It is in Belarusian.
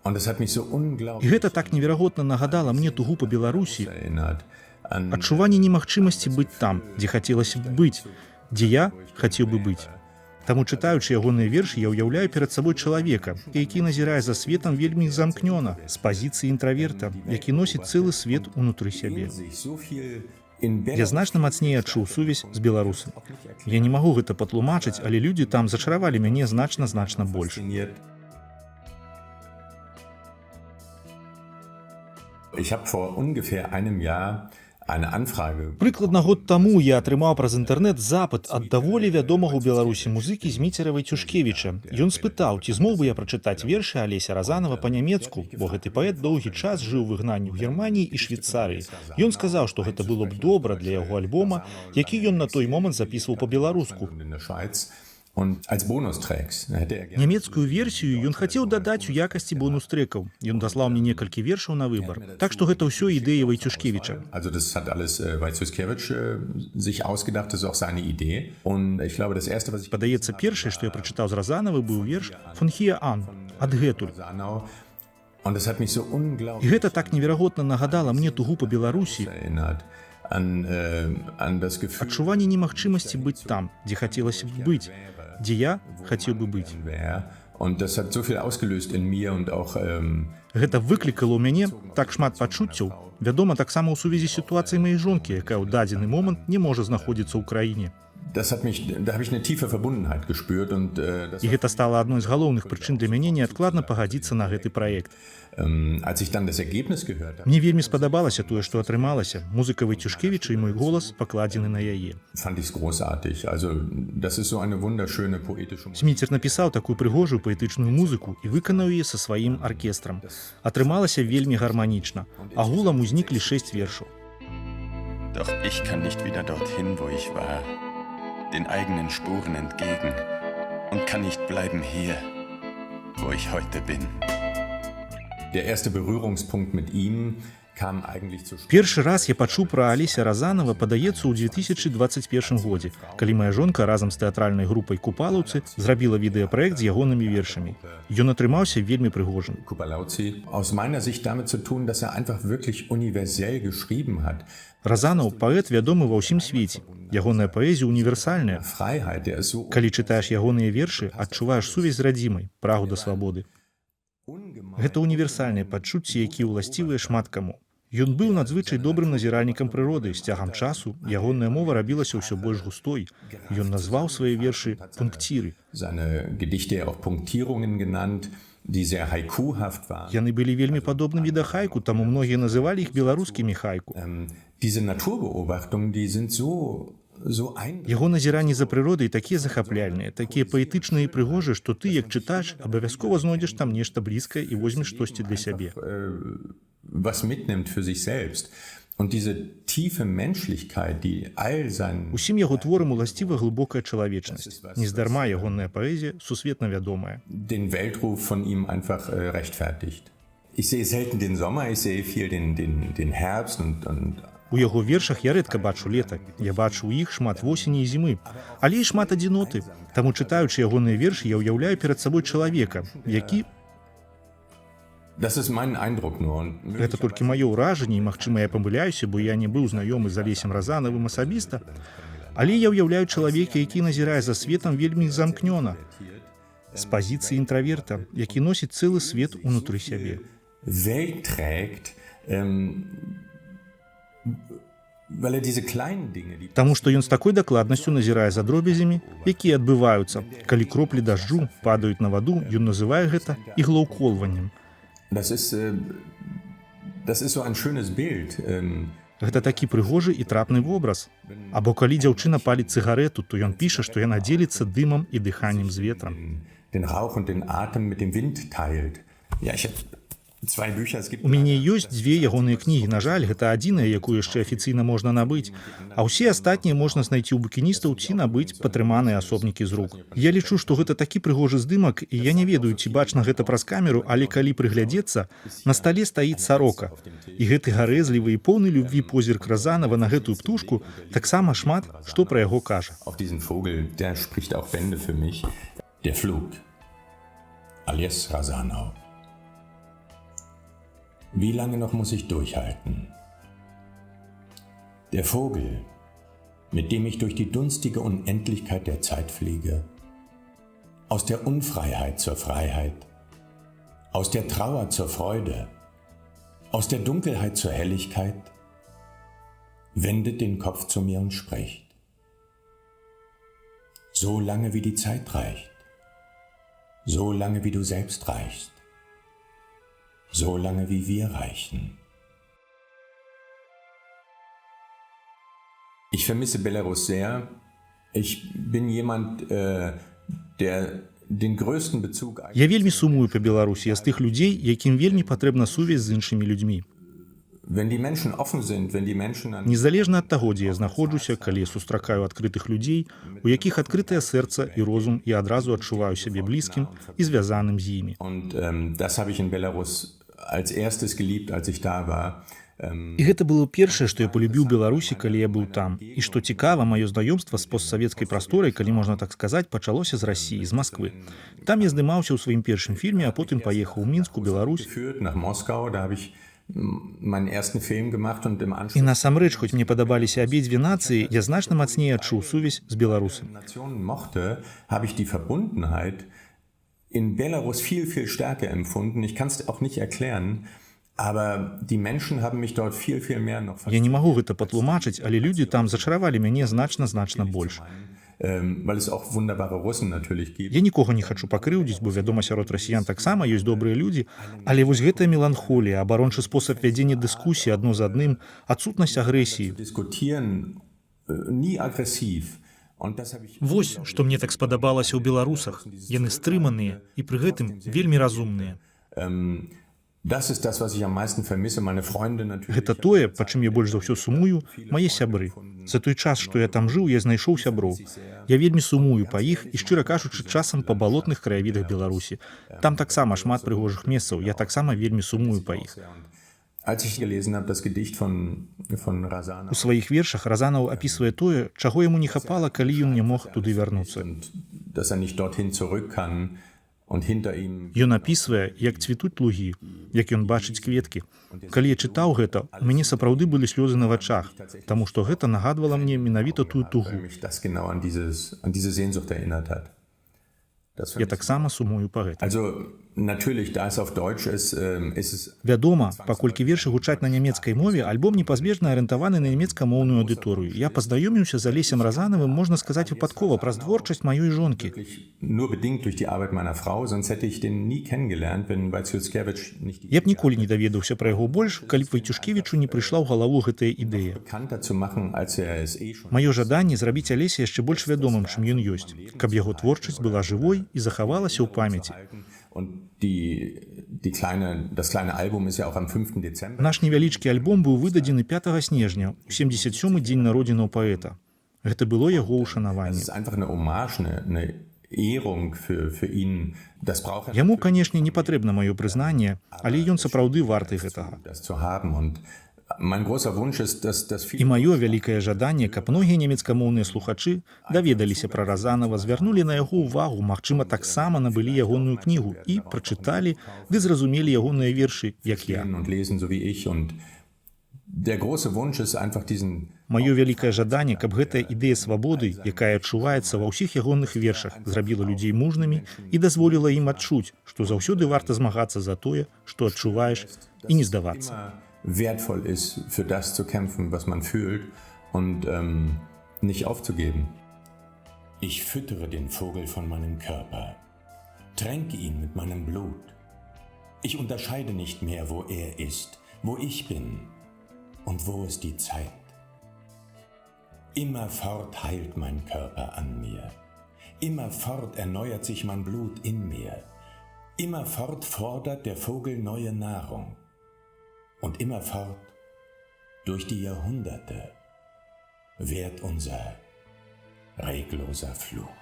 І гэта так неверагодна нагадала мне тугу па Беларусі, адчуванне немагчымасці быць там, дзе хацелася б быць, дзе я хацеў бы быць. Таму, чытаючы ягоныя вершы, я ўяўляю перад сабой чалавека, які назірае за светам вельмі замкнёна, з пазіцыі інтраверта, які носіць цэлы свет унутры сябе. Я значна мацней адчуў сувязь з беларусам. Я не магу гэта патлумачыць, але людзі там зачаравалі мяне значна больш. Ich habe vor ungefähr einem Jahr eine Anfrage. Прыкладна год таму я атрымаў праз інтэрнэт запыт ад даволі вядомага ў Беларусі музыкі Зміцера Вайцюшкевіча. Ён спытаў, ці змог бы я прачытаць вершы Алеся Разанова па-нямецку, бо гэты паэт доўгі час жыў у выгнанні ў Германіі і Швейцарыі. Ён сказаў, што гэта было б добра для яго альбома, які ён на той момант запісваў па-беларуску. Нямецкую версію ён хацеў дадаць у якасці бонус-трэкаў. Ён даслаў мне некалькі вершаў на выбар. Так што гэта ўсё ідэя Вайцюшкевіча. Падаецца, першае, што я прачытаў з Разанавы, быў верш «Фон хіа ан» «Адгэтуль». І гэта так неверагодна нагадала мне тугу па Беларусі, адчуванне немагчымасці быць там, дзе хацелася б быць, дзе я хацеў бы быць. Гэта выклікала ў мяне так шмат пачуццяў, вядома, таксама ў сувязі з сітуацыяй маёй жонкі, якая ў дадзены момант не можа знаходзіцца ў краіне. І гэта стала адной з галоўных прычын для мяне неадкладна пагадзіцца на гэты праект. Мне вельмі спадабалася тое, што атрымалася. Музыка Вайцюшкевіча і мой голас пакладзены на яе. Зміцер напісаў такую прыгожую паэтычную музыку і выканаў яе са сваім аркестрам. Атрымалася вельмі гарманічна. Агулам узніклі 6 вершаў. Doch ich kann nicht wieder dorthin, wo ich war, den eigenen Spuren entgegen und kann nicht bleiben hier, wo ich heute bin. Der erste Berührungspunkt mit ihm kam eigentlich zu spät. Першы раз я пачуў пра Алеся Разанова, падаецца, ў 2021 годзе, калі моя жонка разам з тэатральнай групай «Купалаўцы» зрабіла відэапраект з ягонымі вершамі. Ён атрымаўся вельмі прыгожым. Aus meiner Sicht damit zu tun, dass einfach wirklich universell geschrieben hat. Разанаў паэт вядомы ва ўсім свеце. Ягоная паэзія універсальная. Калі чытаеш ягоныя вершы, адчуваеш сувязь з радзімай, прагу да свабоды. Гэта універсальныя пачуцці, якія ўласцівыя шмат каму. Ён быў надзвычай добрым назіральнікам прыроды. З цягам часу ягоная мова рабілася ўсё больш густой. Ён назваў свае вершы пунктиры. Яны былі вельмі падобнымі да хайку, таму многія называлі іх беларускімі хайку. Яго назіранні за прыродай такія захапляльныя, такія паэтычныя і прыгожыя, што ты, як чытач, абавязкова знойдзеш там нешта блізкае і возьмеш штосьці для сябе. Усім яго творам уласціва глыбокая чалавечнасць. Нездарма ягоная паэзія сусветна вядомая. Ich sehe selten den Sommer, ich sehe viel den Herbst und У яго вершах я рэдка бачу лета. Я бачу ў іх шмат восені і зімы, але і шмат адзіноты. Таму, чытаючы ягоныя вершы, я ўяўляю перад сабой чалавека, які... Гэта толькі маё ўражанне, і, магчыма, я памыляюся, бо я не быў знаёмы з Алесем Разанавым асабіста, але я ўяўляю чалавека, які назірае за светам вельмі замкнёна, з пазіцыі інтраверта, які носіць цэлы свет унутры сябе. Таму што ён з такой дакладнасцю назірае за дробязямі, якія адбываюцца. Калі кроплі дажджу падаюць на ваду, ён называе гэта іглаўколваннем. Гэта такі прыгожы і трапны вобраз. Або калі дзяўчына паліць цыгарету, то ён піша, што яна дзеліцца дымам і дыханнем з ветрам. У мяне ёсць 2 ягоныя кнігі. На жаль, гэта адзіная, якую яшчэ афіцыйна можна набыць, а ўсе астатнія можна знайсці ў букіністаў ці набыць патрыманыя асобнікі з рук. Я лічу, што гэта такі прыгожы здымак, і я не ведаю, ці бачна гэта праз камеру, але калі прыглядзецца, на стале стаіць сарока. І гэты гарэзлівы і поўны любві позірк Разанава на гэтую птушку таксама шмат што пра яго кажа. Der Flug. Alice Razanov. Wie lange noch muss ich durchhalten? Der Vogel, mit dem ich durch die dunstige Unendlichkeit der Zeit fliege, aus der Unfreiheit zur Freiheit, aus der Trauer zur Freude, aus der Dunkelheit zur Helligkeit, wendet den Kopf zu mir und spricht. So lange wie die Zeit reicht, so lange wie du selbst reichst, so lange wie wir reichen. Ich vermisse Belarus sehr. Ich bin jemand, der den größten Bezug... Я вельмі сумую па Беларусі, я з тых людзей, якім вельмі патрэбна сувязь з іншымі людзьмі. Wenn die Menschen offen sind, wenn die Menschen... Незалежна ад таго, дзе я знаходжуся, калі я сустракаю адкрытых людзей, у якіх адкрытае сэрца і розум, я адразу адчуваю сябе блізкім і звязаным з імі. Und das habe ich in Belarus als erstes geliebt, als ich da war. І гэта было першае, што я полюбіў Беларусі, калі я быў там. І што цікава, маё знаёмства з постсавецкай прасторай, калі можна так сказаць, пачалося з Расіі, з Масквы. Там я здымаўся ў сваім першым фільме, а потым паехаў у Мінск, у Беларусь. Nach Moskau, da habe ich meinen ersten Film gemacht und im Anschluss... І насамрэч, хоць мне падабаліся абедзве нацыі, я значна мацней адчуў сувязь з беларусамі. Nationen mochte, habe ich die Verbundenheit in Belarus viel, viel stärker empfunden. Ich kann es auch nicht erklären, aber die Menschen haben mich dort viel, viel mehr noch... Я не магу гэта патлумачыць, але людзі там зачаравалі мяне значна больш. Weil es auch wunderbare Russen natürlich gibt. Я нікога не хачу пакрыўдзіць, бо, вядома, сярод расіян таксама ёсць добрыя людзі, але вось гэтая меланхолія, абарончы спосаб вядзення дыскусіі адно з адным, адсутнасць агрэсіі. Diskutieren, nie aggressiv. Вось, што мне так спадабалася ў беларусах. Яны стрыманыя і пры гэтым вельмі разумныя. Das ist das, was ich am meisten vermisse. Meine Freunde natürlich. Гэта тое, па чым я больш за ўсё сумую, мае сябры. За той час, што я там жыў, я знайшоў сяброў. Я вельмі сумую па іх і, шчыра кажучы, часам па балотных краявідах Беларусі. Там таксама шмат прыгожых месцаў, я таксама вельмі сумую па іх. Als ich gelesen habe, das Gedicht von Razanov. У сваіх вершах Разанаў апісвае тое, чаго яму не хапала, калі ён не мог туды вярнуцца. Dass nicht dorthin zurück kann. Ён апісвае, як цвітуць лугі, як ён бачыць кветкі. Калі я чытаў гэта, у мяне сапраўды былі слёзы на вачах, таму што гэта нагадвала мне менавіта тую тугу. Я таксама сумую па гэтым. Вядома, паколькі вершы гучаць на нямецкай мове, альбом непазбежна арыентаваны на нямецкамоўную аўдыторыю. Я пазнаёміўся з Алесем Разанавым, можна сказаць, выпадкова праз творчасць маёй жонкі. Я б ніколі не даведаўся пра яго больш, калі б Вайцюшкевічу не прыйшла ў галаву гэтая ідэя. Маё жаданне зрабіць Алеся яшчэ больш вядомым, чым ён ёсць, каб яго творчасць была жывой і захавалася ў памяці. Наш невялічкі альбом быў выдадзены 5 снежня, у 77-й дзень народзінаў паэта. Гэта было яго ўшанаванне. Яму, канешне, не патрэбна маё прызнанне, але ён сапраўды варты гэтага. І маё вялікае жаданне, каб многія нямецкамоўныя слухачы даведаліся пра Разанава, звярнулі на яго ўвагу, магчыма, таксама набылі ягоную кнігу і прачыталі ды зразумелі ягоныя вершы, як я. Маё вялікае жаданне, каб гэтая ідэя свабоды, якая адчуваецца ва ўсіх ягоных вершах, зрабіла людзей мужнымі і дазволіла ім адчуць, што заўсёды варта змагацца за тое, што адчуваеш, і не здавацца. Wertvoll ist, für das zu kämpfen, was man fühlt und nicht aufzugeben. Ich füttere den Vogel von meinem Körper, tränke ihn mit meinem Blut. Ich unterscheide nicht mehr, wo er ist, wo ich bin und wo ist die Zeit. Immerfort heilt mein Körper an mir. Immerfort erneuert sich mein Blut in mir. Immerfort fordert der Vogel neue Nahrung. Und immerfort, durch die Jahrhunderte, währt unser regloser Flug.